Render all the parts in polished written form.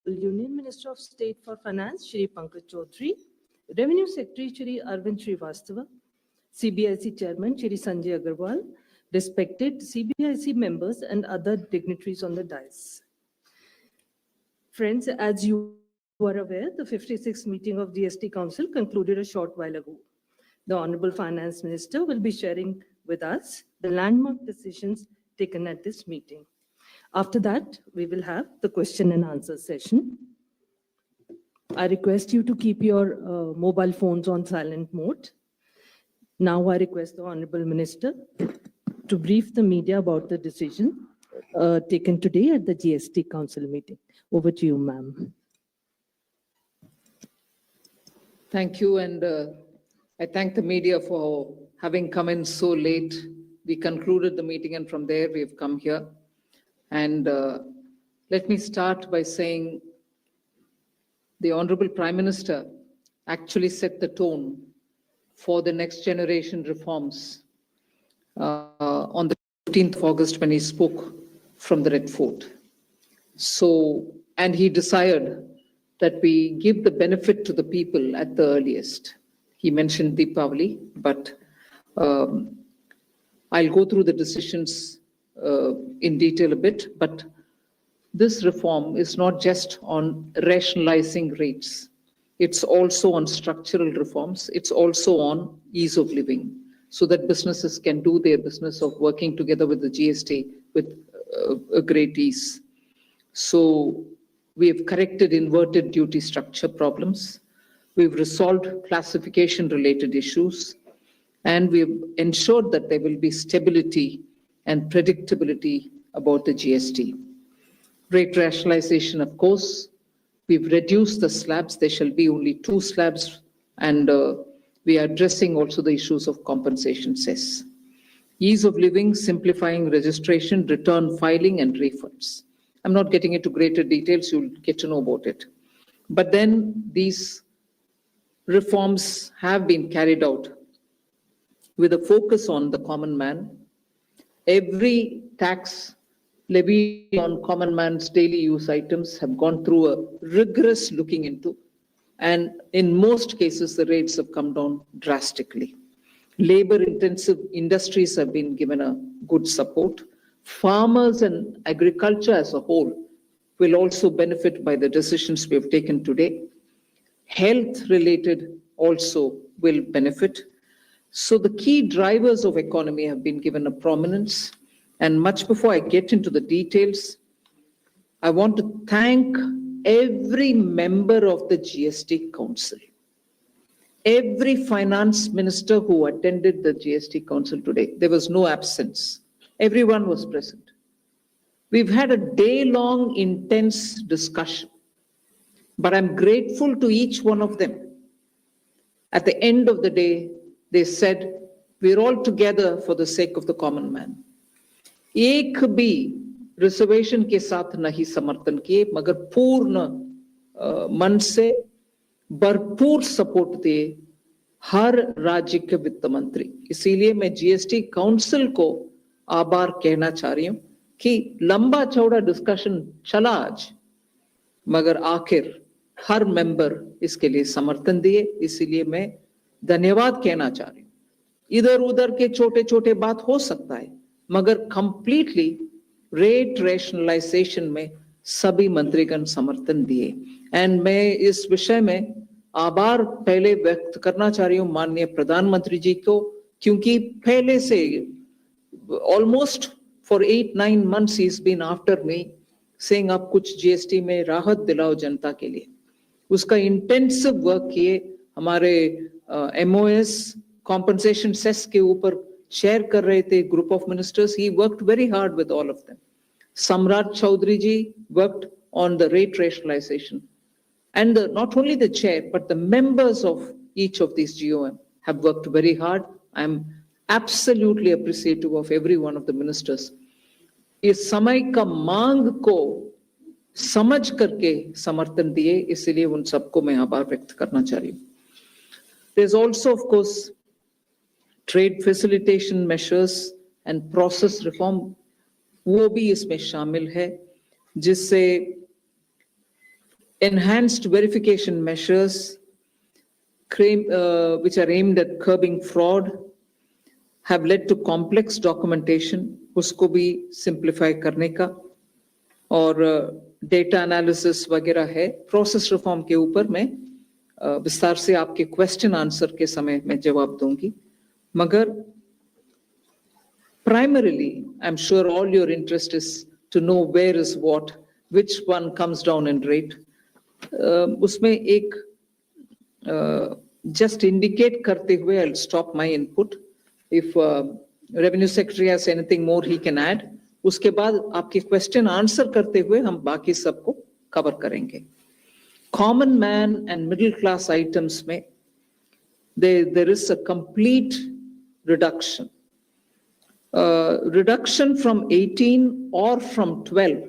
Union Minister of State for Finance, Shri Pankaj Chaudhary, Revenue Secretary, Shri Arvind Srivastava, CBIC Chairman, Shri Sanjay Agarwal, respected CBIC members and other dignitaries on the dais. Friends, as you are aware, the 56th meeting of GST Council concluded a short while ago. The Honorable Finance Minister will be sharing with us the landmark decisions taken at this meeting. After that, we will have the question and answer session. I request you to keep your mobile phones on silent mode. Now I request the Honorable Minister to brief the media about the decision taken today at the GST Council meeting. Over to you, ma'am. Thank you, and I thank the media for having come in so late. We concluded the meeting, and from there we have come here. And let me start by saying the Honorable Prime Minister actually set the tone for the next generation reforms on the 15th of August when he spoke from the Red Fort. So, and he desired that we give the benefit to the people at the earliest. He mentioned Deepavali, but I'll go through the decisions in detail a bit, but this reform is not just on rationalizing rates. It's also on structural reforms. It's also on ease of living, so that businesses can do their business of working together with the GST with a great ease. So we have corrected inverted duty structure problems. We've resolved classification-related issues, and we've ensured that there will be stability and predictability about the GST. Rate rationalization, of course, we've reduced the slabs. There shall be only 2 slabs, and we are addressing also the issues of compensation cess. Ease of living, simplifying registration, return filing, and refunds. I'm not getting into greater details, you'll get to know about it. But then these reforms have been carried out with a focus on the common man. Every tax levied on common man's daily use items have gone through a rigorous looking into, and in most cases, the rates have come down drastically. Labor-intensive industries have been given a good support. Farmers and agriculture as a whole will also benefit by the decisions we have taken today. Health-related also will benefit. So the key drivers of economy have been given a prominence. And much before I get into the details, I want to thank every member of the GST Council, every finance minister who attended the GST Council today. There was no absence. Everyone was present. We've had a day-long intense discussion, but I'm grateful to each one of them. At the end of the day, they said, we're all together for the sake of the common man. एक भी reservation के साथ नहीं समर्थन किए, मगर पूर्ण मन से भरपूर सपोर्ट दिए हर राज्य के वित्त मंत्री. इसीलिए मैं जीएसटी काउंसिल को आभार कहना चाह रही हूं कि लंबा चौड़ा डिस्कशन चला आज, मगर आखिर हर मेंबर इसके लिए समर्थन दिए. इसीलिए मैं धन्यवाद कहना चाह रही हूं. इधर उधर के छोटे छोटे बात हो सकता है, मगर कंप्लीटली रेट रैशनलाइजेशन में सभी मंत्रीगण समर्थन दिए. एंड मैं इस विषय में आभार पहले व्यक्त करना चाह रही हूं माननीय प्रधानमंत्री जी को, क्योंकि पहले से almost for 8-9 months he's been after me saying आप कुछ जीएसटी में राहत दिलाओ जनता के लिए. उसका इंटेंसिव वर्क किए. हमारे एमओएस कॉम्पनसेशन सेस के ऊपर शेयर कर रहे थे group of ministers. He worked very hard with all of them. Samrat Choudhary ji worked on the rate rationalisation, and not only the chair but the members of each of these GOM have worked very hard. I am absolutely appreciative of every one of the ministers. इस समय का मांग को समझ करके समर्थन दिए, इसलिए उन सबको मैं आभार व्यक्त करना चाह रही हूँ. There's also, of course, trade facilitation measures and process reform, वो भी इसमें शामिल है, जिससे enhanced verification measures which are aimed at curbing fraud have led to complex documentation, उसको भी simplify करने का, और data analysis वगैरह है. Process reform के ऊपर मैं विस्तार से आपके question answer के समय में जवाब दूंगी. मगर primarily, I'm sure all your interest is to know where is what, which one comes down in rate. उसमें एक just indicate करते हुए I'll stop my input. If Revenue Secretary has anything more he can add. उसके बाद आपके question answer करते हुए हम बाकी सबको cover करेंगे. Common man and middle class items में there is a complete reduction. Reduction from 18 or from 12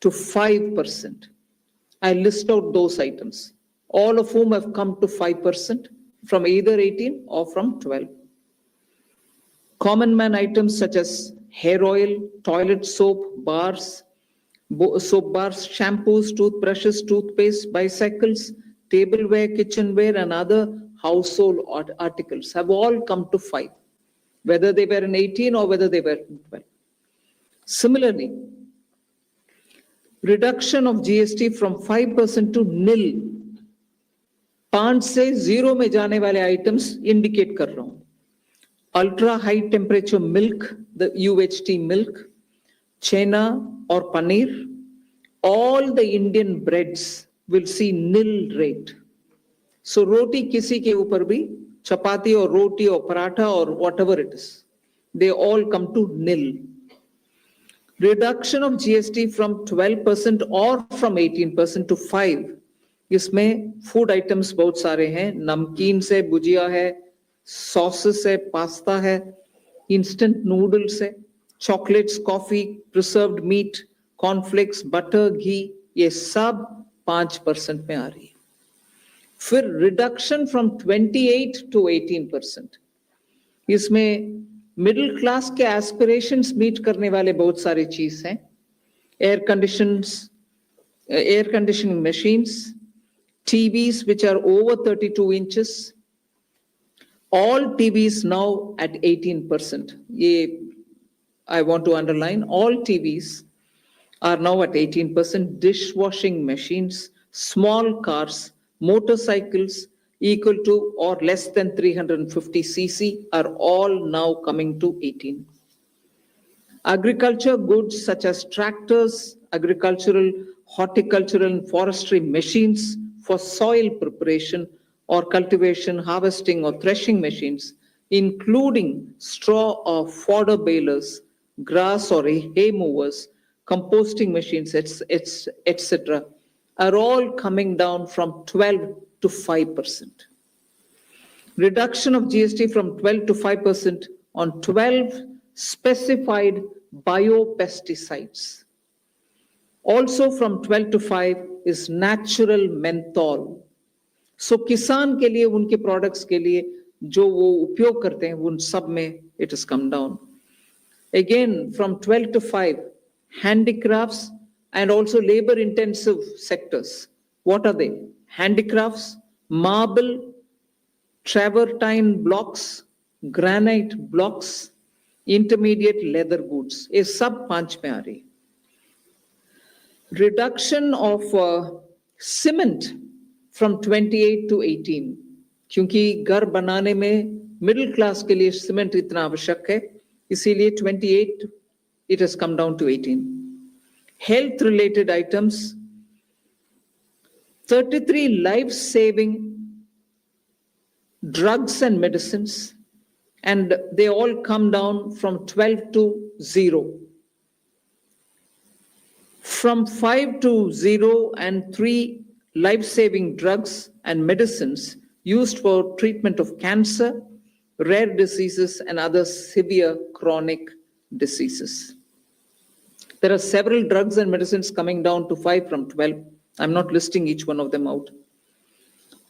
to 5%. I list out those items, all of whom have come to 5% from either 18 or from 12. Common man items such as hair oil, toilet soap, bars, shampoos, toothbrushes, toothpaste, bicycles, tableware, kitchenware, and other household articles have all come to 5, whether they were in 18 or whether they were in 12. Similarly, reduction of GST from 5% to nil. 5 से 0 में जाने वाले items indicate कर रहा हूं. Ultra high temperature milk, the UHT milk, chena or paneer, all the Indian breads will see nil rate. So roti kisi ke upar bhi, chapati or roti or paratha or whatever it is, they all come to nil. Reduction of GST from 12% or from 18% to 5%. इसमें food items बहुत सारे हैं, नमकीन से भुजिया है, sauces है, pasta है, instant noodles है, chocolates, coffee, preserved meat, cornflakes, butter, ghee, ये सब 5% में आ रही है. फिर reduction from 28 to 18%. इसमें मिडिल क्लास के एस्पिरेशंस मीट करने वाले बहुत सारे चीज हैं. Air conditioning machines, TVs which are over 32 inches, all TVs now at 18%. I want to underline, all TVs are now at 18%. Dishwashing machines, small cars, motorcycles equal to or less than 350 cc are all now coming to 18. Agriculture goods such as tractors, agricultural, horticultural and forestry machines for soil preparation or cultivation, harvesting or threshing machines, including straw or fodder balers, grass or hay mowers, composting machines, etc., are all coming down from 12 to 5%. Reduction of GST from 12 to 5% on 12 specified biopesticides. Also from 12 to 5 is natural menthol. So किसान के लिए उनके products के लिए जो वो उपयोग करते हैं उन सब में it has come down. Again from 12 to 5, handicrafts and also labor intensive sectors. What are they? Handicrafts, marble, travertine blocks, granite blocks, intermediate leather goods. ये सब 5 में आ रही. Reduction of cement from 28 to 18. क्योंकि घर बनाने में middle class के लिए cement इतना आवश्यक है, इसीलिए 28 it has come down to 18. Health related items, 33 life-saving drugs and medicines, and they all come down from 12 to 0. From 5 to 0 and 3 life-saving drugs and medicines used for treatment of cancer, rare diseases, and other severe chronic diseases. There are several drugs and medicines coming down to 5 from 12. I'm not listing each one of them out.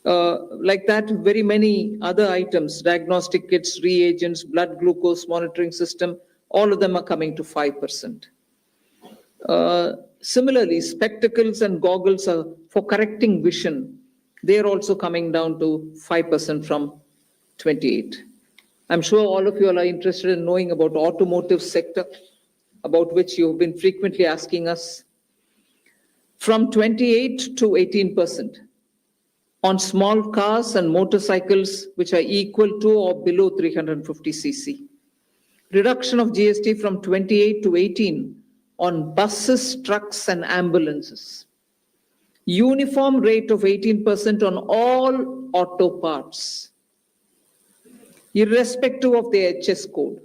Like that, very many other items, diagnostic kits, reagents, blood glucose monitoring system, all of them are coming to 5%. Similarly, spectacles and goggles are for correcting vision. They're also coming down to 5% from 28. I'm sure all of you all are interested in knowing about automotive sector, about which you've been frequently asking us. From 28 to 18% on small cars and motorcycles which are equal to or below 350 cc. Reduction of GST from 28 to 18 on buses, trucks, and ambulances. Uniform rate of 18% on all auto parts, irrespective of the HS code.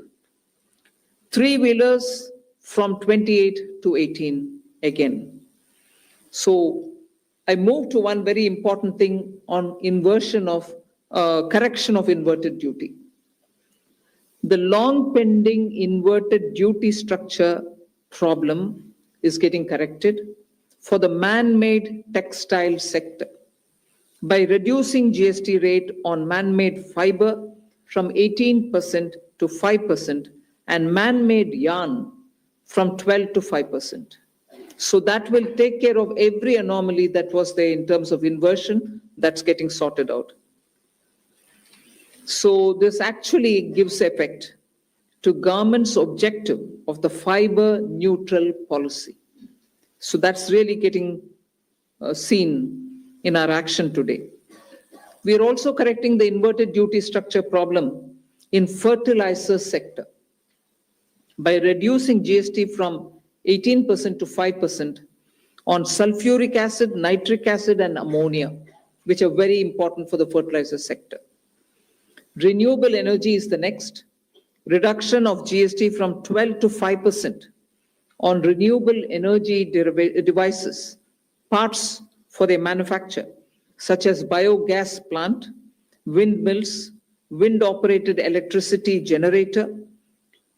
Three-wheelers from 28 to 18 again. So I move to one very important thing on correction of inverted duty. The long pending inverted duty structure problem is getting corrected for the man-made textile sector by reducing GST rate on man-made fiber from 18% to 5% and man-made yarn from 12 to 5%. So that will take care of every anomaly that was there in terms of inversion that's getting sorted out. So this actually gives effect to government's objective of the fiber neutral policy. So that's really getting seen in our action today. We are also correcting the inverted duty structure problem in fertilizer sector by reducing GST from 18% to 5% on sulfuric acid, nitric acid, and ammonia, which are very important for the fertilizer sector. Renewable energy is the next. Reduction of GST from 12 to 5% on renewable energy devices, parts for their manufacture, such as biogas plant, windmills, wind-operated electricity generator,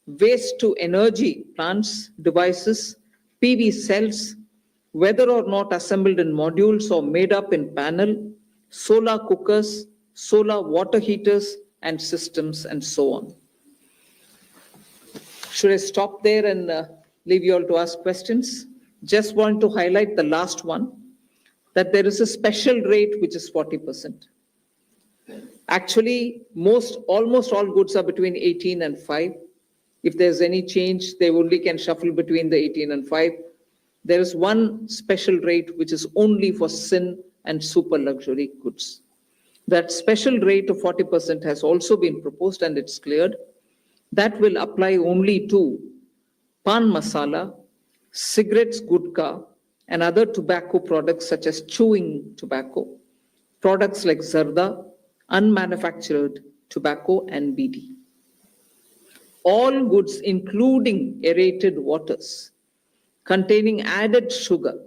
waste-to-energy plants, devices, PV cells, whether or not assembled in modules or made up in panel, solar cookers, solar water heaters, and systems, and so on. Should I stop there and leave you all to ask questions? Just want to highlight the last one, that there is a special rate which is 40%. Actually, almost all goods are between 18 and 5. If there's any change, they only can shuffle between the 18 and 5. There is one special rate which is only for sin and super luxury goods. That special rate of 40% has also been proposed and it's cleared. That will apply only to pan masala, cigarettes, gutka, and other tobacco products such as chewing tobacco, products like zarda, unmanufactured tobacco, and BD. All goods, including aerated waters, containing added sugar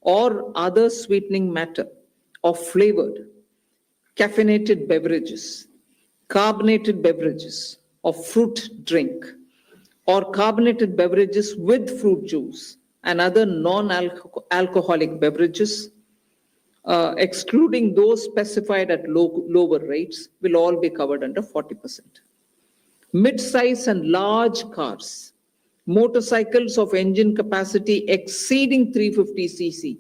or other sweetening matter or flavored, caffeinated beverages, carbonated beverages, or fruit drink, or carbonated beverages with fruit juice and other non-alcoholic beverages, excluding those specified at lower rates, will all be covered under 40%. Mid-size and large cars, motorcycles of engine capacity exceeding 350 cc,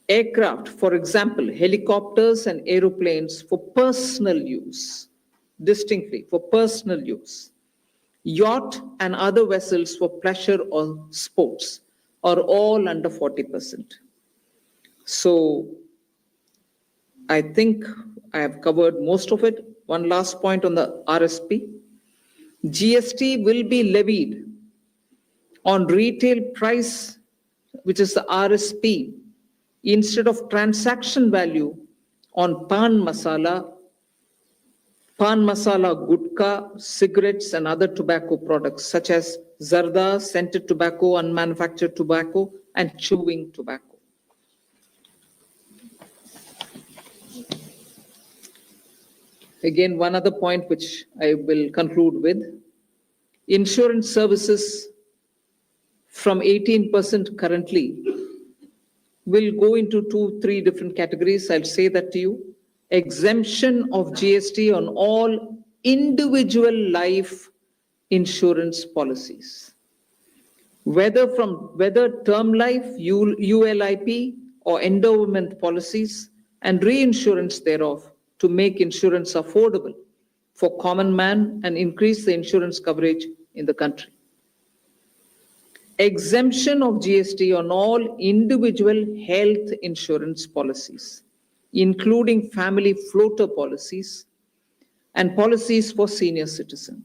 aircraft, for example, helicopters and aeroplanes for personal use, distinctly for personal use, yacht and other vessels for pleasure or sports are all under 40%. So I think I have covered most of it. One last point on the RSP. GST will be levied on retail price, which is the RSP, instead of transaction value on pan masala, gutka, cigarettes, and other tobacco products such as zarda, scented tobacco, unmanufactured tobacco, and chewing tobacco. Again, one other point which I will conclude with. Insurance services from 18% currently will go into 2-3 different categories. I'll say that to you. Exemption of GST on all individual life insurance policies. whether term life, ULIP, or endowment policies, and reinsurance thereof, to make insurance affordable for common man and increase the insurance coverage in the country. Exemption of GST on all individual health insurance policies, including family floater policies and policies for senior citizens,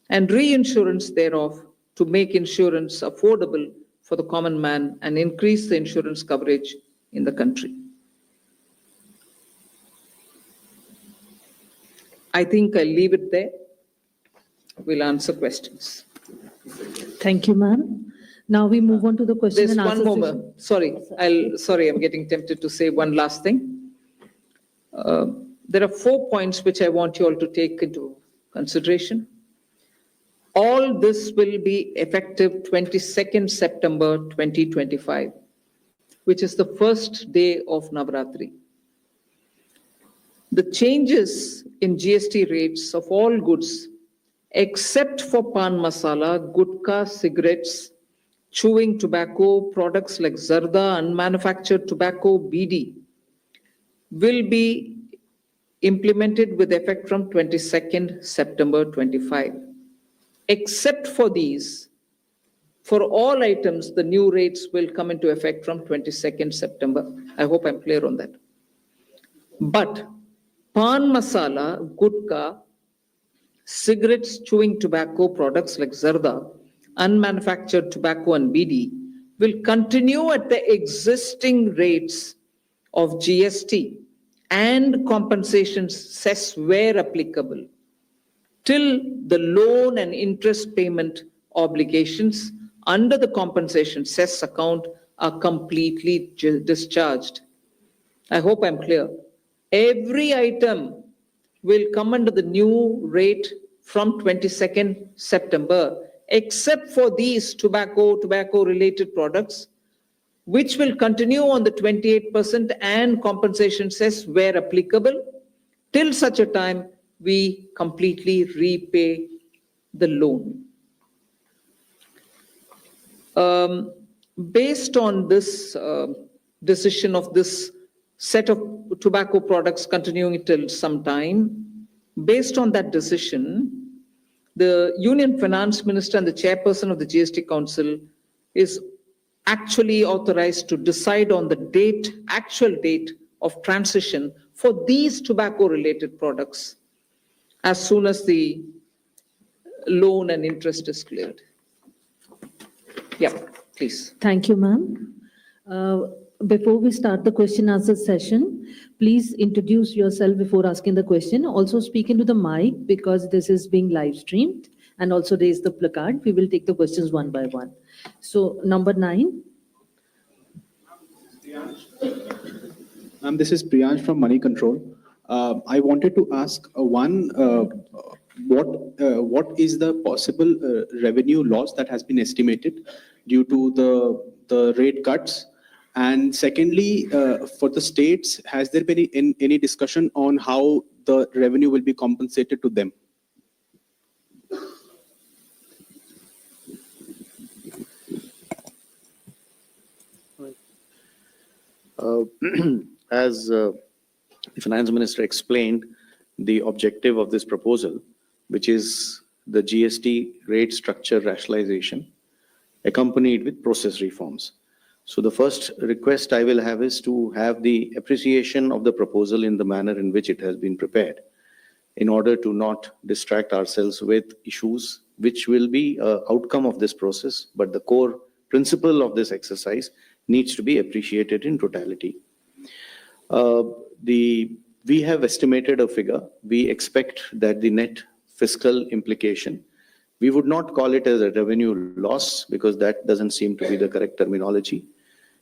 and reinsurance thereof, to make insurance affordable for the common man and increase the insurance coverage in the country. I think I'll leave it there. We'll answer questions. Thank you, ma'am. Now we move on to the question There's and answer one more. session. Sorry, I'm getting tempted to say one last thing. There are 4 points which I want you all to take into consideration. All this will be effective 22nd September 2025, which is the first day of Navratri. The changes in GST rates of all goods, except for pan masala, gutka, cigarettes, chewing tobacco, products like zarda, unmanufactured tobacco, BD, will be implemented with effect from 22nd September 25. Except for these, for all items, the new rates will come into effect from 22nd September. I hope I'm clear on that. But pan masala, gutka, cigarettes, chewing tobacco, products like zarda, unmanufactured tobacco and BD will continue at the existing rates of GST and compensation cess where applicable, till the loan and interest payment obligations under the compensation cess account are completely discharged. I hope I'm clear. Every item will come under the new rate from 22nd September, except for these tobacco-related products, which will continue on the 28% and compensation cess where applicable, till such a time we completely repay the loan. Based on this decision of this set of tobacco products continuing till some time, based on that decision, the Union Finance Minister and the Chairperson of the GST Council is actually authorized to decide on the actual date of transition for these tobacco-related products as soon as the loan and interest is cleared. Yeah, please. Thank you, ma'am. Before we start the question answer session, please introduce yourself before asking the question. Also speak into the mic because this is being live streamed, and also raise the placard. We will take the questions one by one. So number 9. This is Priyansh from Money Control. I wanted to ask what is the possible revenue loss that has been estimated due to the rate cuts? And secondly, for the states, has there been any discussion on how the revenue will be compensated to them? As the Finance Minister explained, the objective of this proposal, which is the GST rate structure rationalization, accompanied with process reforms. So the first request I will have is to have the appreciation of the proposal in the manner in which it has been prepared, in order to not distract ourselves with issues which will be an outcome of this process, but the core principle of this exercise needs to be appreciated in totality. We have estimated a figure. We expect that the net fiscal implication, we would not call it as a revenue loss because that doesn't seem to be the correct terminology.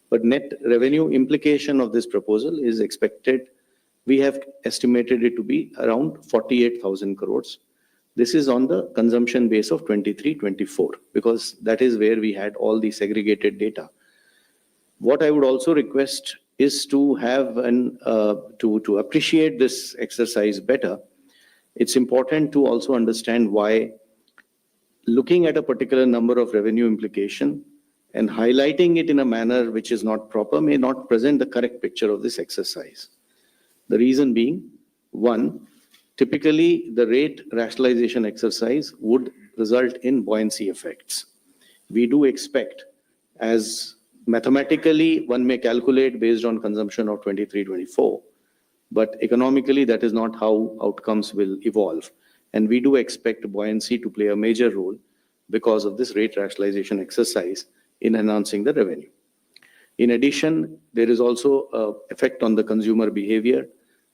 But net revenue implication of this proposal is expected, we have estimated it to be around 48,000 crores. This is on the consumption base of 23-24, because that is where we had all the segregated data. What I would also request is to have to appreciate this exercise better. It's important to also understand why looking at a particular number of revenue implication and highlighting it in a manner which is not proper may not present the correct picture of this exercise. The reason being, one, typically the rate rationalization exercise would result in buoyancy effects. We do expect, as mathematically one may calculate based on consumption of 23-24, but economically that is not how outcomes will evolve. And we do expect buoyancy to play a major role because of this rate rationalization exercise in enhancing the revenue. In addition, there is also an effect on the consumer behavior.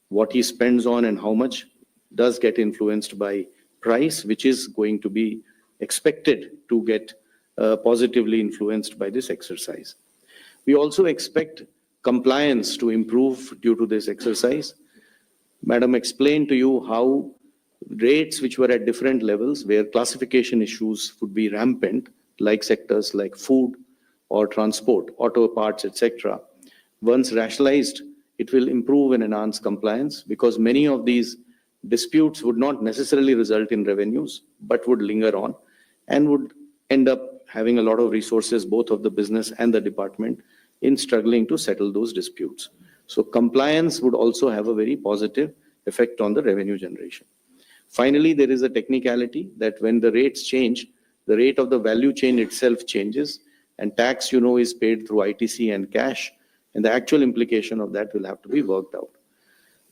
What he spends on and how much does get influenced by price, which is going to be expected to get positively influenced by this exercise. We also expect compliance to improve due to this exercise. Madam explained to you how rates which were at different levels, where classification issues would be rampant, like sectors like food or transport, auto parts, etc. Once rationalized, it will improve and enhance compliance because many of these disputes would not necessarily result in revenues, but would linger on and would end up having a lot of resources, both of the business and the department, in struggling to settle those disputes. So compliance would also have a very positive effect on the revenue generation. Finally, there is a technicality that when the rates change, the rate of the value chain itself changes, and tax, you know, is paid through ITC and cash, and the actual implication of that will have to be worked out.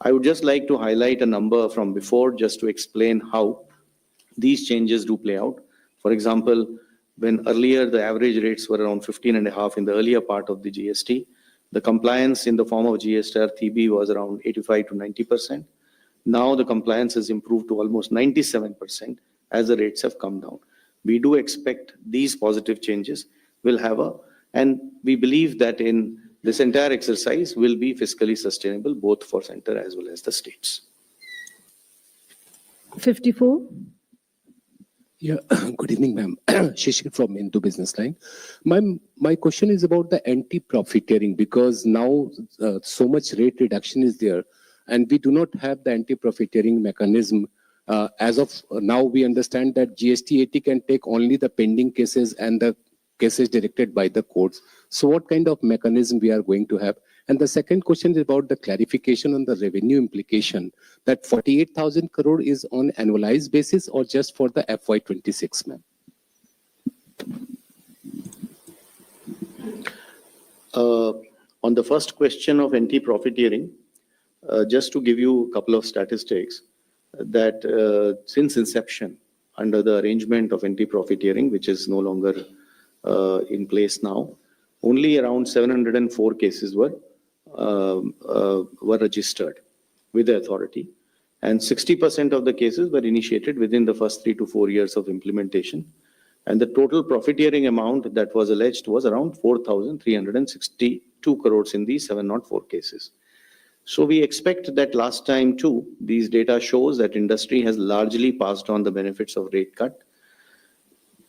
I would just like to highlight a number from before just to explain how these changes do play out. For example, when earlier the average rates were around 15.5 in the earlier part of the GST, the compliance in the form of GST TB was around 85 to 90%. Now the compliance has improved to almost 97% as the rates have come down. We do expect these positive changes will have and we believe that in this entire exercise will be fiscally sustainable both for center as well as the states. 54. Yeah, good evening, ma'am. Shishir from Hindu Business Line. My question is about the anti-profiteering because now so much rate reduction is there and we do not have the anti-profiteering mechanism. As of now, we understand that GST 80 can take only the pending cases and the cases directed by the courts. So what kind of mechanism we are going to have? And the second question is about the clarification on the revenue implication that 48,000 crore is on annualized basis or just for the FY26, ma'am? On the first question of anti-profiteering, just to give you a couple of statistics, that since inception, under the arrangement of anti-profiteering, which is no longer in place now, only around 704 cases were registered with the authority, and 60% of the cases were initiated within the first 3 to 4 years of implementation. And the total profiteering amount that was alleged was around 4,362 crores in these 704 cases. So we expect that last time too, these data shows that industry has largely passed on the benefits of rate cut.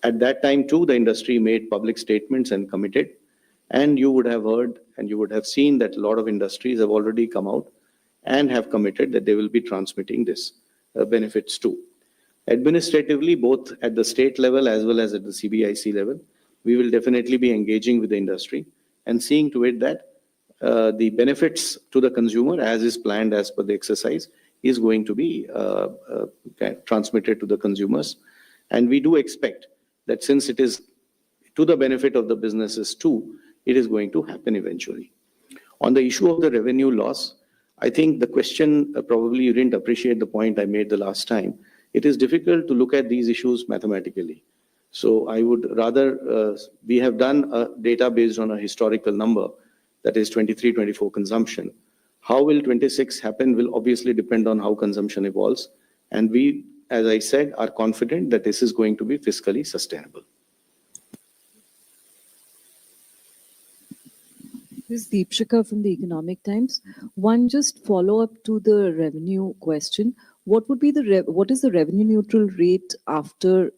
At that time too, the industry made public statements and committed. And you would have heard and you would have seen that a lot of industries have already come out and have committed that they will be transmitting this benefits too. Administratively, both at the state level as well as at the CBIC level, we will definitely be engaging with the industry and seeing to it that the benefits to the consumer, as is planned as per the exercise, is going to be transmitted to the consumers. And we do expect that since it is to the benefit of the businesses too, it is going to happen eventually. On the issue of the revenue loss, I think the question, probably you didn't appreciate the point I made the last time. It is difficult to look at these issues mathematically. So I would rather, we have done a data based on a historical number, that is 23-24 consumption. How will 26 happen will obviously depend on how consumption evolves. And we, as I said, are confident that this is going to be fiscally sustainable. This is Deepshika from the Economic Times. One just follow-up to the revenue question. What would be what is the revenue neutral rate after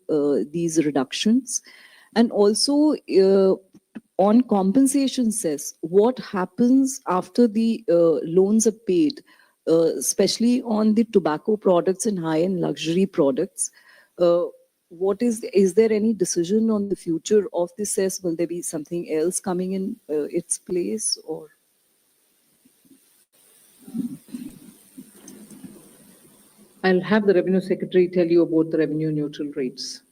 these reductions? And also on compensation cess, what happens after the loans are paid, especially on the tobacco products and high-end luxury products? is there any decision on the future of this cess? Will there be something else coming in its place, or? I'll have the Revenue Secretary tell you about the revenue neutral rates.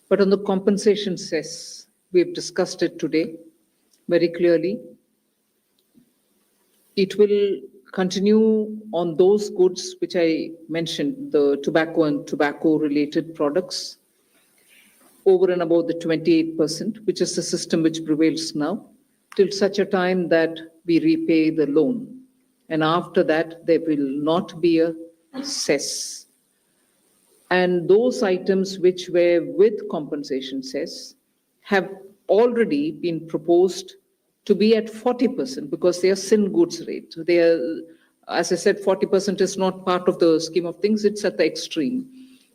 But on the compensation cess, we've discussed it today very clearly. It will continue on those goods which I mentioned, the tobacco and tobacco-related products, over and above the 28%, which is the system which prevails now, till such a time that we repay the loan. And after that, there will not be a cess. And those items which were with compensation cess have already been proposed to be at 40% because they are sin goods rate. They are, as I said, 40% is not part of the scheme of things, it's at the extreme.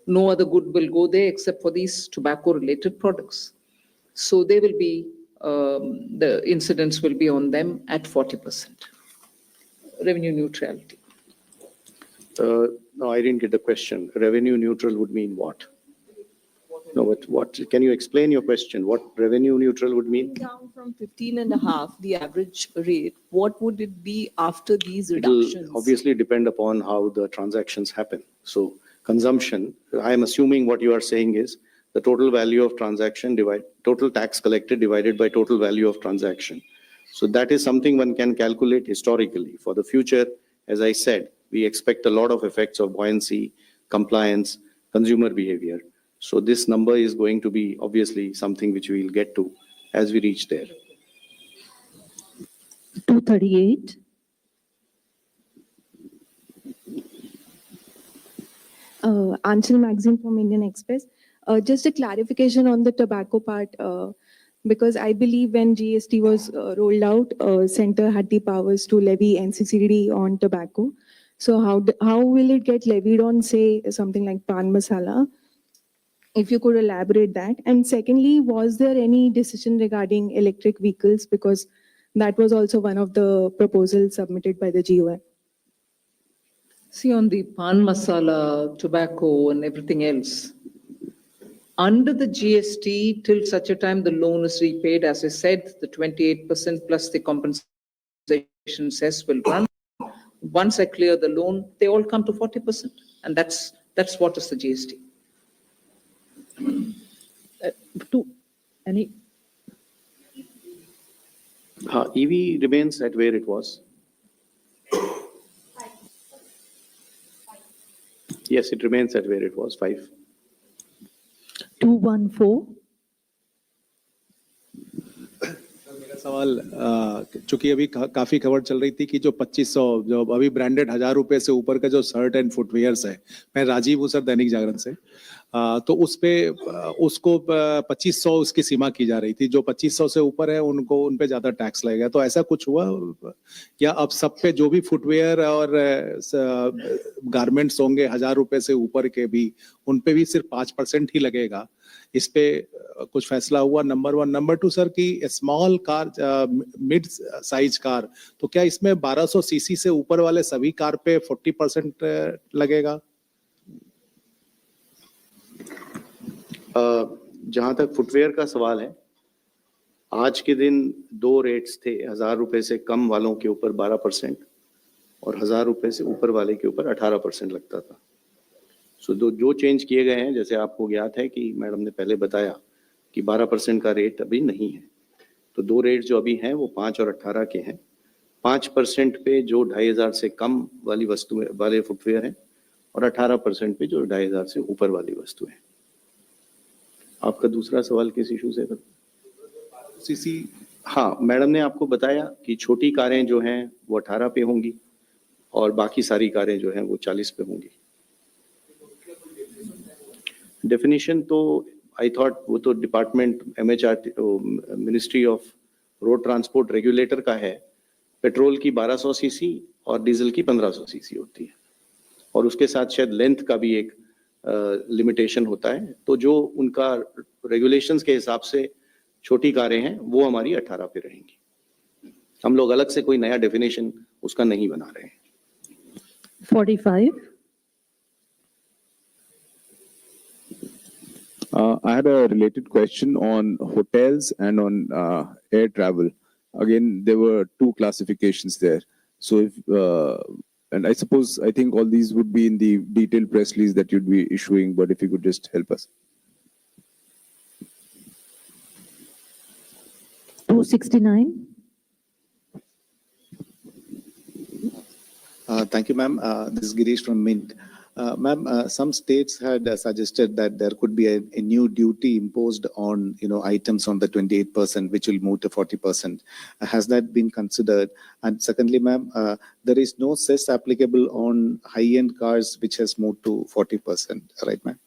No other good will go there except for these tobacco-related products. So they will be, the incidence will be on them at 40%. Revenue neutrality. No, I didn't get the question. Revenue neutral would mean what? No, what? Can you explain your question? What revenue neutral would mean? Down from 15.5, the average rate, what would it be after these It'll reductions? obviously depend upon how the transactions happen. So consumption, I am assuming what you are saying is the total value of transaction total tax collected divided by total value of transaction. So that is something one can calculate historically. For the future, as I said, we expect a lot of effects of buoyancy, compliance, consumer behavior. So this number is going to be obviously something which we will get to as we reach there. 238. Anchal Magazine from Indian Express. Just a clarification on the tobacco part, because I believe when GST was rolled out, Center had the powers to levy NCCD on tobacco. So how will it get levied on, say, something like pan masala? If you could elaborate that. And secondly, was there any decision regarding electric vehicles? Because that was also one of the proposals submitted by the GOM. See, on the pan masala, tobacco and everything else, under the GST, till such a time the loan is repaid, as I said, the 28% plus the compensation cess will run. Once I clear the loan, they all come to 40%. And that's what is the GST. EV remains at where it was. Yes, it remains at where it was, 5. 214. मेरा सवाल, चूंकि अभी काफी खबर चल रही थी कि जो 2500 जो अभी ब्रांडेड 1000 रुपए से ऊपर का जो शर्ट एंड फुटवियर्स है, मैं राजीव हूँ सर, दैनिक जागरण से, तो उस पे उसको 2500 उसकी सीमा की जा रही थी. जो 2500 से ऊपर है उनको उन पे ज्यादा टैक्स लगेगा. तो ऐसा कुछ हुआ क्या? अब सब पे जो भी फुटवेयर और गारमेंट्स होंगे 1000 रुपए से ऊपर के भी, उन पे भी सिर्फ 5% ही लगेगा. इस पे कुछ फैसला हुआ? नंबर 1. नंबर 2 सर, की small car, mid size car, तो क्या इसमें 1200 सीसी से ऊपर वाले सभी कार पे 40% लगेगा? जहां तक फुटवेयर का सवाल है, आज के दिन 2 रेट्स थे. 1000 रुपए से कम वालों के ऊपर 12% और 1000 रुपए से ऊपर वाले के ऊपर 18% लगता था. सो जो चेंज किए गए हैं, जैसे आपको ज्ञात है कि मैडम ने पहले बताया कि 12% का रेट अभी नहीं है. तो 2 रेट जो अभी हैं वो 5 और 18 के हैं. 5% पे जो 2500 से कम वाली वस्तु वाले फुटवेयर हैं और 18% पे जो 2500 से ऊपर वाली वस्तु है. आपका दूसरा सवाल किस इशू से था? सीसी. हाँ, मैडम ने आपको बताया कि छोटी कारें जो हैं वो 18 पे होंगी और बाकी सारी कारें जो हैं वो 40 पे होंगी. डेफिनेशन तो आई थॉट वो तो department MHRT ministry of road transport regulator का है. पेट्रोल की 1200 सीसी और डीजल की 1500 सीसी होती है और उसके साथ शायद लेंथ का भी एक लिमिटेशन होता है. तो जो उनका रेगुलेशंस के हिसाब से छोटी कारें हैं वो हमारी 18 पे रहेंगी. हम लोग अलग से कोई नया डेफिनेशन उसका नहीं बना रहे हैं. 45. I had a related question on hotels and on air travel. Again, there were two classifications there. So if, and I think all these would be in the detailed press release that you'd be issuing, but if you could just help us. 269. Thank you, ma'am. This is Girish from Mint. Ma'am, some states had suggested that there could be a new duty imposed on, items on the 28%, which will move to 40%. Has that been considered? And secondly, ma'am, there is no cess applicable on high-end cars, which has moved to 40%, right, ma'am?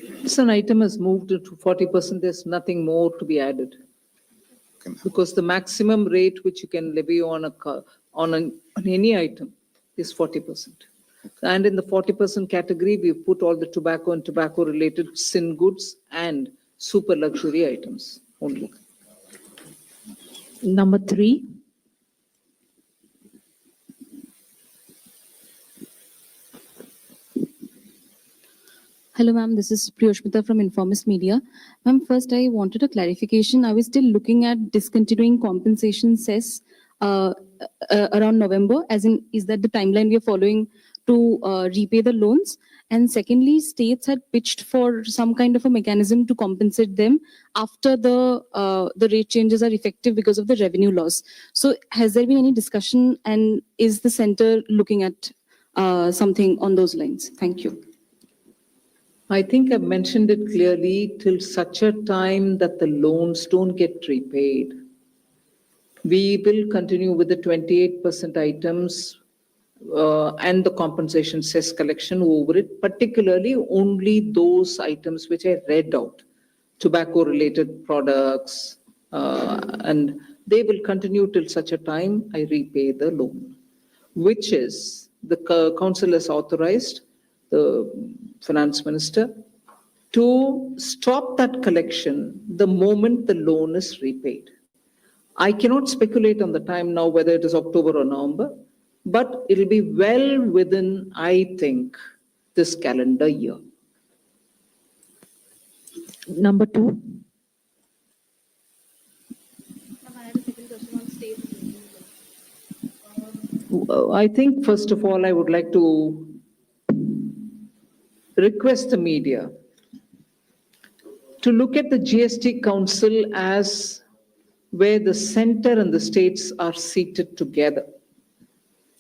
If an item has moved to 40%, there's nothing more to be added. Okay, ma'am. Because the maximum rate which you can levy on a car, on any item is 40%. And in the 40% category, we put all the tobacco and tobacco-related sin goods and super luxury items only. Number 3. Hello, ma'am. This is Priyoshmita from Informist Media. Ma'am, first I wanted a clarification. I was still looking at discontinuing compensation cess around November, as in, is that the timeline we are following to repay the loans? And secondly, states had pitched for some kind of a mechanism to compensate them after the rate changes are effective because of the revenue loss. So has there been any discussion, and is the center looking at something on those lines? Thank you. I think I've mentioned it clearly, till such a time that the loans don't get repaid. We will continue with the 28% items and the compensation cess collection over it, particularly only those items which I read out, tobacco-related products, and they will continue till such a time I repay the loan, which is the council has authorized the finance minister to stop that collection the moment the loan is repaid. I cannot speculate on the time now whether it is October or November, but it'll be well within, I think, this calendar year. Number 2. I think, first of all, I would like to request the media to look at the GST Council as where the center and the states are seated together.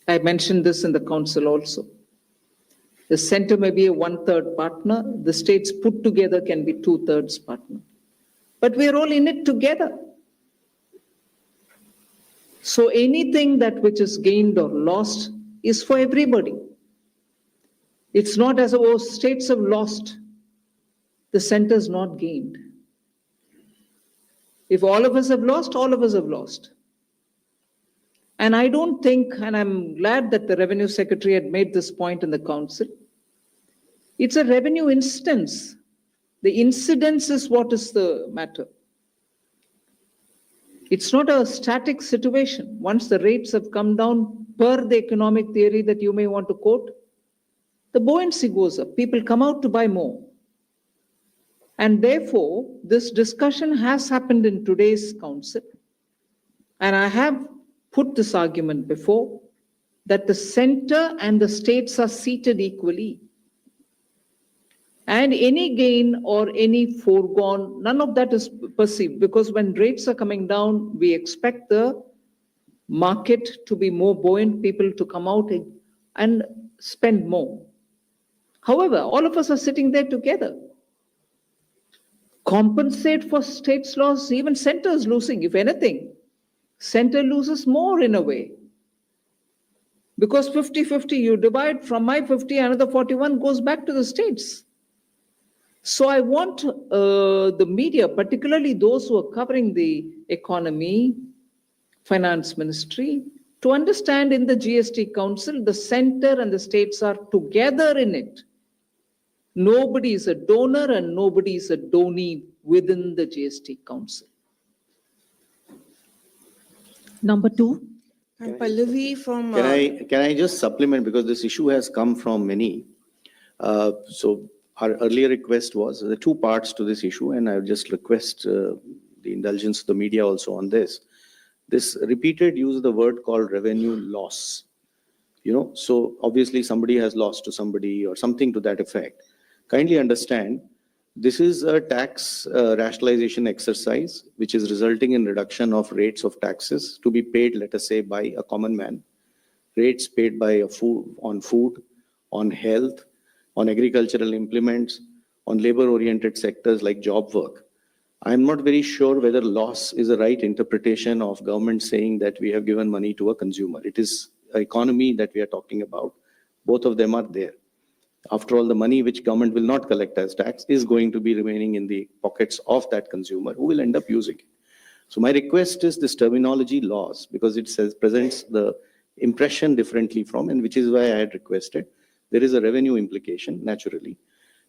I mentioned this in the council also. The center may be a 1/3 partner, the states put together can be 2/3 partner. But we're all in it together. So anything that which is gained or lost is for everybody. It's not as though states have lost, the center's not gained. If all of us have lost, all of us have lost. And I don't think, and I'm glad that the Revenue Secretary had made this point in the council, it's a revenue instance. The incidence is what is the matter. It's not a static situation. Once the rates have come down per the economic theory that you may want to quote, the buoyancy goes up. People come out to buy more. And therefore, this discussion has happened in today's council. And I have put this argument before, that the center and the states are seated equally. And any gain or any foregone, none of that is perceived, because when rates are coming down, we expect the market to be more buoyant, people to come out and spend more. However, all of us are sitting there together. Compensate for states' loss, even center is losing. If anything, center loses more in a way. Because 50-50, you divide from my 50, another 41 goes back to the states. So I want the media, particularly those who are covering the economy, finance ministry, to understand in the GST Council, the center and the states are together in it. Nobody is a donor and nobody is a donee within the GST Council. Number 2. I'm Pallavi from. Can I just supplement, because this issue has come from many. So our earlier request was, there are two parts to this issue, and I would just request the indulgence of the media also on this. This repeated use of the word called revenue loss. So obviously somebody has lost to somebody or something to that effect. Kindly understand, this is a tax rationalization exercise, which is resulting in reduction of rates of taxes to be paid, let us say, by a common man. Rates paid by on food, on health, on agricultural implements, on labor-oriented sectors like job work. I'm not very sure whether loss is the right interpretation of government saying that we have given money to a consumer. It is an economy that we are talking about. Both of them are there. After all, the money which government will not collect as tax is going to be remaining in the pockets of that consumer who will end up using it. So my request is this terminology loss, because it presents the impression differently from, and which is why I had requested. There is a revenue implication, naturally.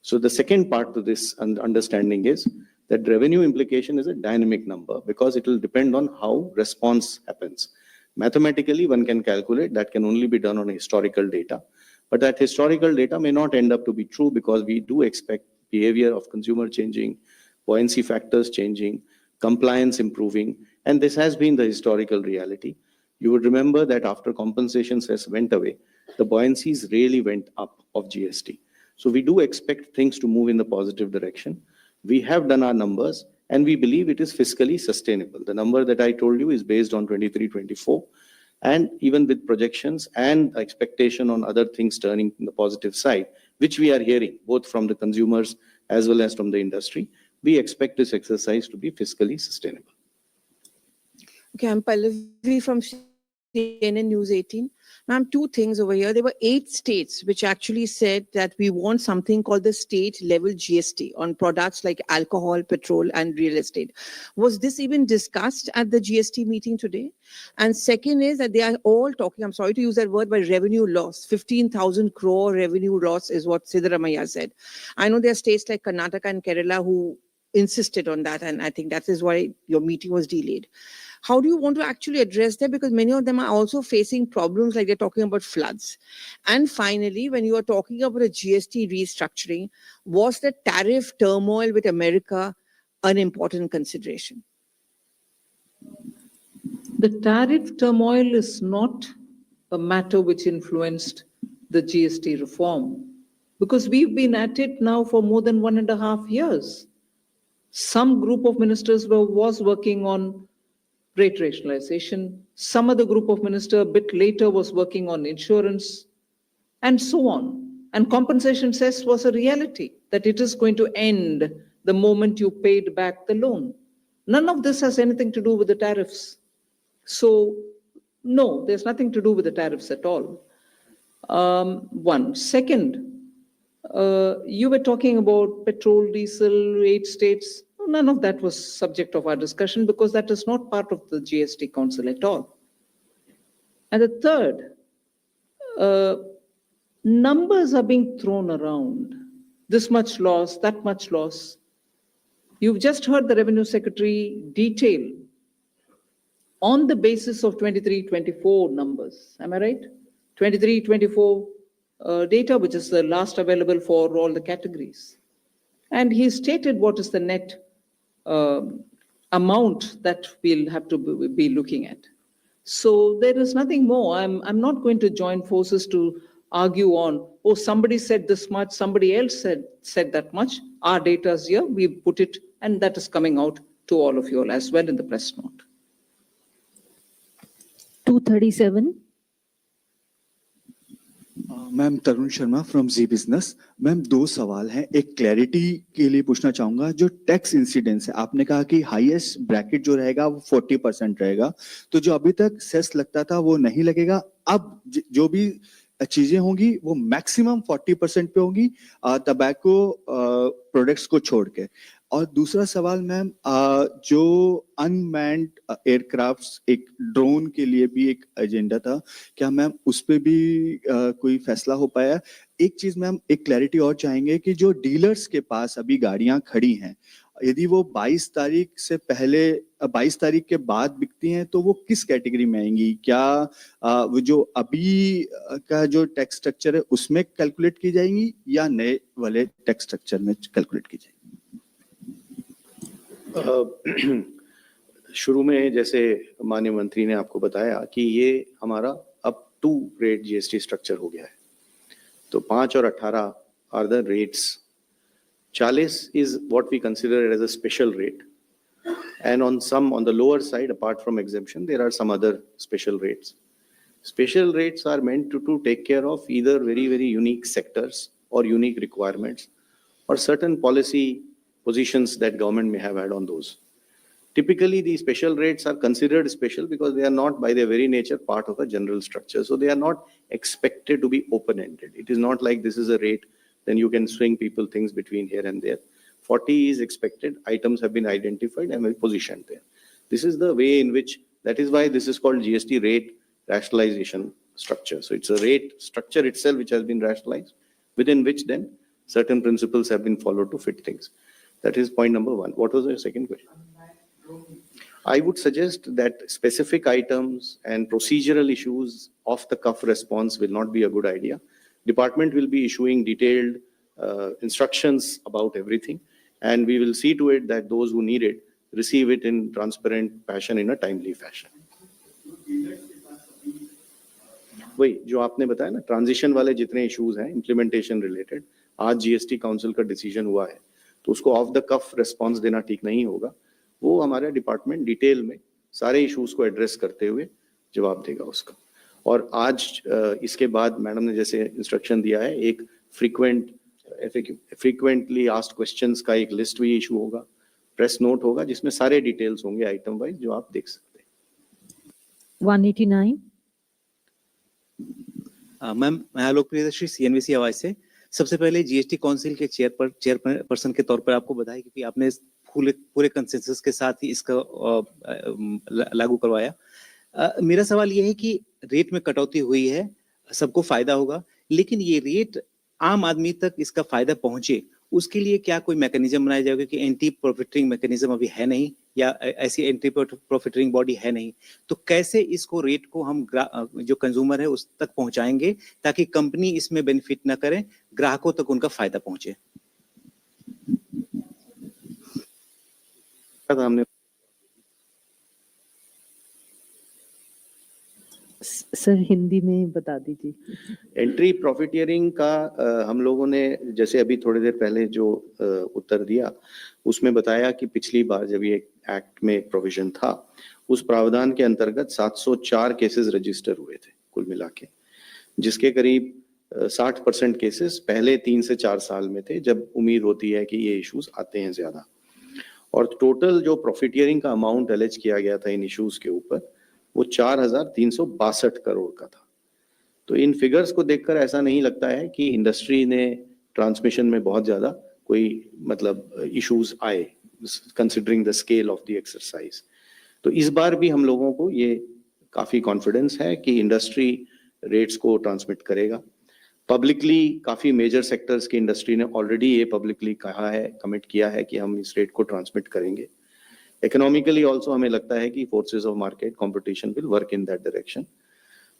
So the second part to this understanding is that revenue implication is a dynamic number because it will depend on how response happens. Mathematically, one can calculate that can only be done on historical data. But that historical data may not end up to be true because we do expect behavior of consumer changing, buoyancy factors changing, compliance improving, and this has been the historical reality. You would remember that after compensation cess went away, the buoyancies really went up of GST. So we do expect things to move in the positive direction. We have done our numbers and we believe it is fiscally sustainable. The number that I told you is based on 23-24. And even with projections and expectation on other things turning in the positive side, which we are hearing both from the consumers as well as from the industry, we expect this exercise to be fiscally sustainable. Okay, I'm Pallavi from CNN News 18. Ma'am, two things over here. There were 8 states which actually said that we want something called the state level GST on products like alcohol, petrol, and real estate. Was this even discussed at the GST meeting today? And second is that they are all talking, I'm sorry to use that word, but revenue loss. 15,000 crore revenue loss is what Sitharaman said. I know there are states like Karnataka and Kerala who insisted on that, and I think that is why your meeting was delayed. How do you want to actually address that? Because many of them are also facing problems like they're talking about floods. And finally, when you are talking about a GST restructuring, was the tariff turmoil with America an important consideration? The tariff turmoil is not a matter which influenced the GST reform, because we've been at it now for more than 1.5 years. Some group of ministers was working on rate rationalization. Some other group of minister a bit later was working on insurance, and so on. And compensation cess was a reality that it is going to end the moment you paid back the loan. None of this has anything to do with the tariffs. So no, there's nothing to do with the tariffs at all. One. Second, you were talking about petrol, diesel, 8 states. None of that was subject of our discussion because that is not part of the GST Council at all. And the third, numbers are being thrown around. This much loss, that much loss. You've just heard the Revenue Secretary detail on the basis of 23-24 numbers. Am I right? 23-24 data, which is the last available for all the categories. And he stated what is the net amount that we'll have to be looking at. So there is nothing more. I'm not going to join forces to argue on, oh, somebody said this much, somebody else said that much. Our data is here, we put it, and that is coming out to all of you all as well in the press note. 237. Ma'am Tarun Sharma from Zee business. Ma'am 2 सवाल हैं, एक clarity के लिए पूछना चाहूंगा, जो tax incidence है आपने कहा कि हाईएस्ट ब्रैकेट जो रहेगा वो 40% रहेगा, तो जो अभी तक सेस लगता था वो नहीं लगेगा, अब जो भी चीजें होंगी वो मैक्सिमम 40% पे होंगी टबैको प्रोडक्ट्स को छोड़ के। और दूसरा सवाल मैम, जो अनमैन्ड एयरक्राफ्ट्स, एक ड्रोन के लिए भी एक एजेंडा था, क्या मैम उस पे भी कोई फैसला हो पाया? एक चीज मैम, एक क्लैरिटी और चाहेंगे कि जो डीलर्स के पास अभी गाड़ियां खड़ी हैं यदि वो 22 तारीख से पहले 22 तारीख के बाद बिकती हैं तो वो किस कैटेगरी में आएंगी? क्या वो जो अभी का जो टैक्स स्ट्रक्चर है उसमें कैलकुलेट की जाएंगी या नए वाले टैक्स स्ट्रक्चर में कैलकुलेट की जाएंगी? शुरू में जैसे माननीय मंत्री ने आपको बताया कि ये हमारा up to rate GST structure हो गया है, तो 5 और 18 are the rates. 40 is what we consider as a special rate, and on the lower side, apart from exemption, there are some other special rates. Special rates are meant to take care of either very, very unique sectors or unique requirements or certain policy positions that government may have had on those. Typically, these special rates are considered special because they are not by their very nature part of a general structure. So they are not expected to be open-ended. It is not like this is a rate, then you can swing people things between here and there. 40 is expected, items have been identified and positioned there. This is the way in which, that is why this is called GST rate rationalization structure. So it's a rate structure itself which has been rationalized, within which then certain principles have been followed to fit things. That is point number one. What was your second question? I would suggest that specific items and procedural issues off the cuff response will not be a good idea. Department will be issuing detailed instructions about everything, and we will see to it that those who need it receive it in transparent fashion, in a timely fashion. वही जो आपने बताया ना, transition वाले जितने issues हैं implementation related, आज GST council का डिसीजन हुआ है, तो उसको ऑफ द कफ रिस्पॉन्स देना ठीक नहीं होगा. वो हमारा डिपार्टमेंट डिटेल में सारे इश्यूज को एड्रेस करते हुए जवाब देगा उसका. और आज इसके बाद मैडम ने जैसे इंस्ट्रक्शन दिया है, एक फ्रीक्वेंटली आस्क्ड क्वेश्चंस का एक लिस्ट भी इशू होगा, प्रेस नोट होगा, जिसमें सारे डिटेल्स होंगे आइटम वाइज, जो आप देख सकते हैं. 189. मैम, मैं आलोक प्रियदर्शी सीएनबीसी आवाज से. सबसे पहले जीएसटी काउंसिल के चेयरपर्सन के तौर पर आपको बधाई, क्योंकि आपने पूरे कंसेंसस के साथ ही इसका लागू करवाया. मेरा सवाल ये है कि रेट में कटौती हुई है, सबको फायदा होगा, लेकिन ये रेट आम आदमी तक इसका फायदा पहुंचे, उसके लिए क्या कोई मैकेनिज्म बनाया जाएगा? कि एंटी प्रॉफिटरिंग मैकेनिज्म अभी है नहीं, या ऐसी एंटी प्रॉफिटरिंग बॉडी है नहीं, तो कैसे इसको रेट को हम जो कंज्यूमर है उस तक पहुंचाएंगे ताकि कंपनी इसमें बेनिफिट ना करें, ग्राहकों तक उनका फायदा पहुंचे? हमने सर हिंदी में बता दीजिए. एंट्री प्रॉफिटियरिंग का हम लोगों ने जैसे अभी थोड़ी देर पहले जो उत्तर दिया, उसमें बताया कि पिछली बार जब ये एक्ट में एक प्रोविजन था, उस प्रावधान के अंतर्गत 704 केसेस रजिस्टर हुए थे कुल मिला के, जिसके करीब 60% केसेस पहले 3 से 4 साल में थे, जब उम्मीद होती है कि ये इश्यूज आते हैं ज्यादा. और टोटल जो प्रॉफिटियरिंग का अमाउंट एलेज किया गया था इन इश्यूज के ऊपर, वो 4,362 करोड़ का था. तो इन फिगर्स को देखकर ऐसा नहीं लगता है कि इंडस्ट्री ने ट्रांसमिशन में बहुत ज्यादा कोई मतलब इश्यूज आए, considering the scale of the exercise. तो इस बार भी हम लोगों को ये काफी कॉन्फिडेंस है कि इंडस्ट्री रेट्स को ट्रांसमिट करेगा. पब्लिकली काफी मेजर सेक्टर्स की इंडस्ट्री ने ऑलरेडी ये पब्लिकली कहा है, कमिट किया है कि हम इस रेट को ट्रांसमिट करेंगे. इकोनॉमिकली ऑल्सो हमें लगता है कि forces of market competition will work in that direction.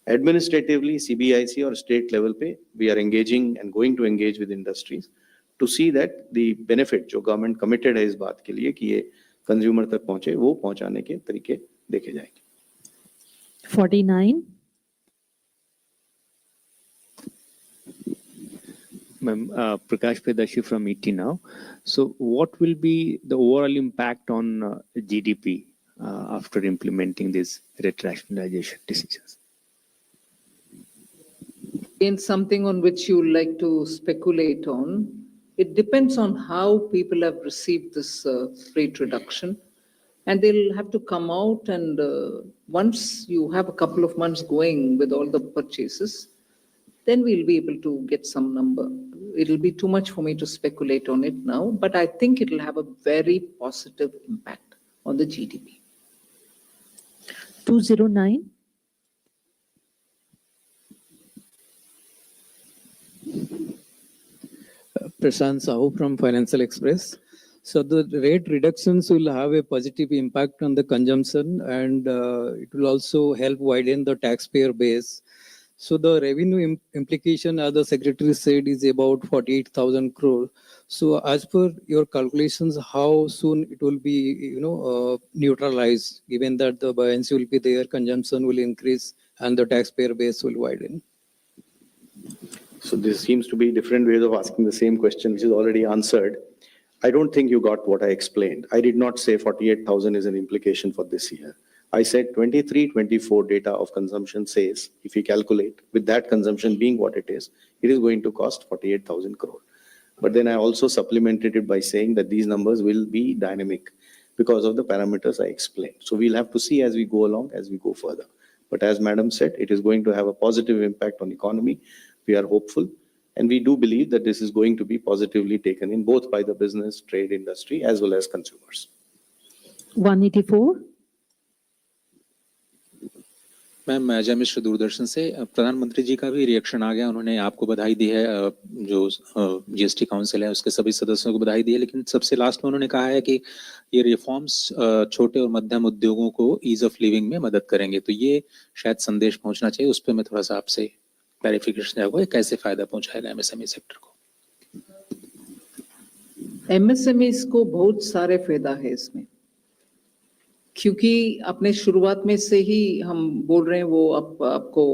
Administratively CBIC और स्टेट लेवल पे we are engaging and going to engage with industries to see that the benefit जो government committed है इस बात के लिए कि ये कंज्यूमर तक पहुंचे, वो पहुंचाने के तरीके देखे जाएंगे. 49. Ma'am, Prakash Pedashi from ET now. So what will be the overall impact on GDP after implementing these rate rationalization decisions? In something on which you would like to speculate on, it depends on how people have received this rate reduction. And they'll have to come out and once you have a couple of months going with all the purchases, then we'll be able to get some number. It'll be too much for me to speculate on it now, but I think it'll have a very positive impact on the GDP. 209. Prashant Sahu from Financial Express. So the rate reductions will have a positive impact on the consumption, and it will also help widen the taxpayer base. So the revenue implication, as the secretary said, is about 48,000 crore. So as per your calculations, how soon it will be, neutralized, given that the buoyancy will be there, consumption will increase, and the taxpayer base will widen? So this seems to be different ways of asking the same question, which is already answered. I don't think you got what I explained. I did not say 48,000 is an implication for this year. I said 23-24 data of consumption says, if you calculate with that consumption being what it is going to cost 48,000 crore. But then I also supplemented it by saying that these numbers will be dynamic because of the parameters I explained. So we'll have to see as we go along, as we go further. But as Madam said, it is going to have a positive impact on economy. We are hopeful. And we do believe that this is going to be positively taken in both by the business, trade, industry, as well as consumers. 184. Ma'am Ajay Mishra Doordarshan से प्रधानमंत्री जी का भी reaction आ गया, उन्होंने आपको बधाई दी है, जो जीएसटी काउंसिल है उसके सभी सदस्यों को बधाई दी है, लेकिन सबसे लास्ट में उन्होंने कहा है कि ये रिफॉर्म्स छोटे और मध्यम उद्योगों को ईज ऑफ लिविंग में मदद करेंगे, तो ये शायद संदेश पहुंचना चाहिए, उस पर मैं थोड़ा सा आपसे क्लैरिफिकेशन चाहूंगा, कैसे फायदा पहुंचाएगा एमएसएमई सेक्टर को? एमएसएमईज को बहुत सारे फायदा है इसमें, क्योंकि अपने शुरुआत में से ही हम बोल रहे हैं, वो आपको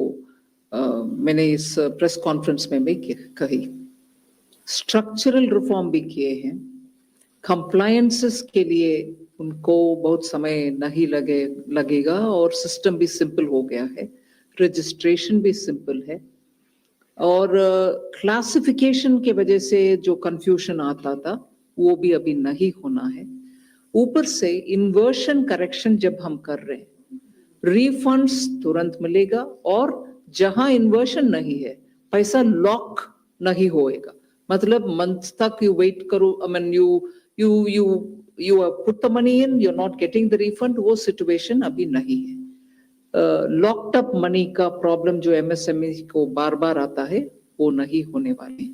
मैंने इस प्रेस कॉन्फ्रेंस में भी कही, स्ट्रक्चरल रिफॉर्म भी किए हैं, कंप्लायंसेस के लिए उनको बहुत समय नहीं लगेगा और सिस्टम भी सिंपल हो गया है, रजिस्ट्रेशन भी सिंपल है, और क्लासिफिकेशन के वजह से जो कंफ्यूजन आता था वो भी अभी नहीं होना है। ऊपर से इन्वर्शन करेक्शन जब हम कर रहे हैं, रिफंड्स तुरंत मिलेगा, और जहां इन्वर्शन नहीं है पैसा लॉक नहीं होएगा, मतलब मंथ तक यू वेट करो, I mean you put the money in, you're not getting the refund, वो सिचुएशन अभी नहीं है। लॉक्ड अप मनी का प्रॉब्लम जो एमएसएमई को बार बार आता है वो नहीं होने वाले।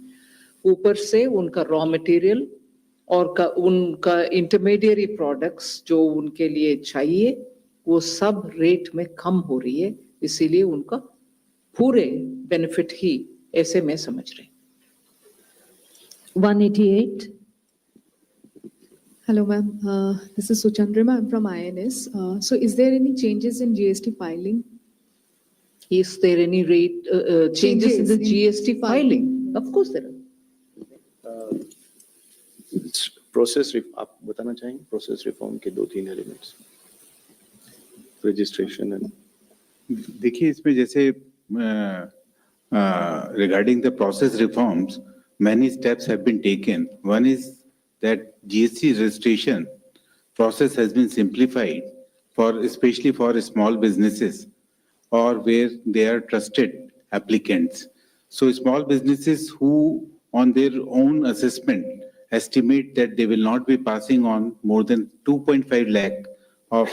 ऊपर से उनका रॉ मटेरियल और उनका इंटरमीडिएरी प्रोडक्ट्स जो उनके लिए चाहिए वो सब रेट में कम हो रही है, इसीलिए उनका पूरे बेनिफिट ही ऐसे में समझ रहे। 188. Hello, ma'am. This is Suchandrima. I'm from INS. So is there any changes in GST filing? Is there any rate changes in the GST filing? Of course there are. Process आप बताना चाहेंगे? Process reform के 2-3 elements, registration and देखिए, इसमें जैसे regarding the process reforms, many steps have been taken. One is that GST registration process has been simplified especially for small businesses or where they are trusted applicants. So small businesses who on their own assessment estimate that they will not be passing on more than 2.5 lakh of